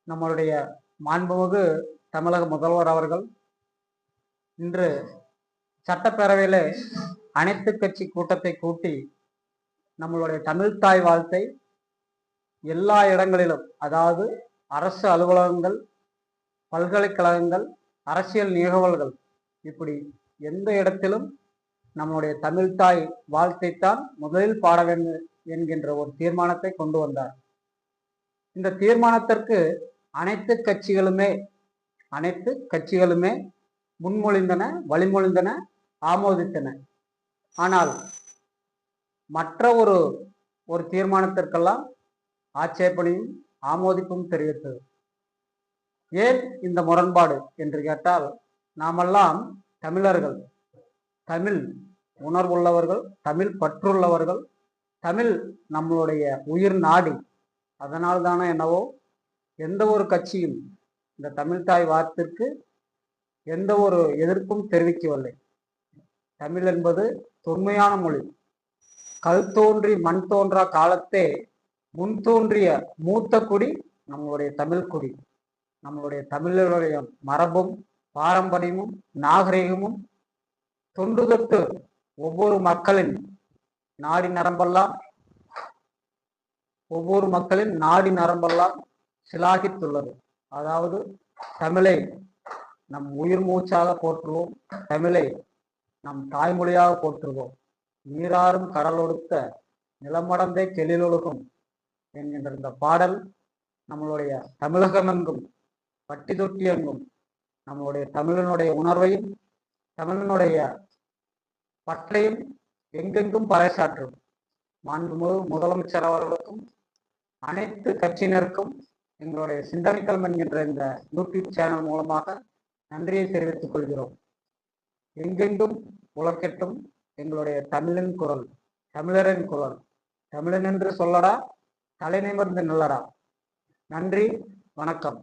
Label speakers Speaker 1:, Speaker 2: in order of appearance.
Speaker 1: நம்மளுடைய மாண்புமிகு தமிழக முதல்வர் அவர்கள் இன்று சட்டப்பேரவையிலே அனைத்து கட்சி கூட்டத்தை கூட்டி நம்மளுடைய தமிழ்த்தாய் வாழ்த்தை எல்லா இடங்களிலும், அதாவது அரசு அலுவலகங்கள், பல்கலைக்கழகங்கள், அரசியல் நிகழ்வுகள், இப்படி எந்த இடத்திலும் நம்முடைய தமிழ்த்தாய் வாழ்த்தைத்தான் முதலில் பாட வேண்டும் என்கின்ற ஒரு தீர்மானத்தை கொண்டு வந்தார். இந்த தீர்மானத்திற்கு அனைத்து கட்சிகளுமே முன்மொழிந்தன, வழிமொழிந்தன, ஆமோதித்தன. ஆனால் மற்ற ஒரு தீர்மானத்திற்கெல்லாம் ஆட்சேபனையும் ஆமோதிப்பும் தெரிவித்தது. ஏன் இந்த முரண்பாடு என்று கேட்டால், நாமெல்லாம் தமிழர்கள், தமிழ் உணர்வுள்ளவர்கள், தமிழ் பற்றுள்ளவர்கள், தமிழ் நம்மளுடைய உயிர் நாடி. அதனால் தானே என்னவோ எந்த ஒரு கட்சியும் இந்த தமிழ்த்தாய் வார்த்தைக்கு எந்த ஒரு எதிர்ப்பும் தெரிவிக்கவில்லை. தமிழ் என்பது தொன்மையான மொழி. கல் தோன்றி மண் தோன்றா காலத்தே முன் தோன்றிய மூத்த குடி நம்மளுடைய தமிழ் குடி. நம்மளுடைய தமிழருடைய மரபும் பாரம்பரியமும் நாகரிகமும் தொன்று தொட்டு ஒவ்வொரு மக்களின் நாடி நரம்பெல்லாம் சிலாகித்துள்ளது. அதாவது தமிழை நம் உயிர் மூச்சாக போற்றுவோம், தமிழை நம் தாய்மொழியாக போற்றுவோம். நீராறும் கடலொடுத்த நிலமடந்தை கெளிலொழுகும் என்கின்ற இந்த பாடல் நம்மளுடைய தமிழகமெங்கும் பட்டி தொட்டி எங்கும் நம்மளுடைய தமிழனுடைய உணர்வையும் தமிழனுடைய பற்றையும் எங்கெங்கும் பறைசாற்றும். மாண்புமிகு முதலமைச்சர் அவர்களுக்கும் அனைத்து கட்சியினருக்கும் எங்களுடைய சிந்தனைக்களம் என்கின்ற இந்த யூடியூப் சேனல் மூலமாக நன்றியை தெரிவித்துக் கொள்கிறோம். எங்கெங்கும் உலகட்டும் எங்களுடைய தமிழின் குரல், தமிழரின் குரல். தமிழன் என்று சொல்லடா, தலை நிமிர்ந்து நில்லடா. நன்றி, வணக்கம்.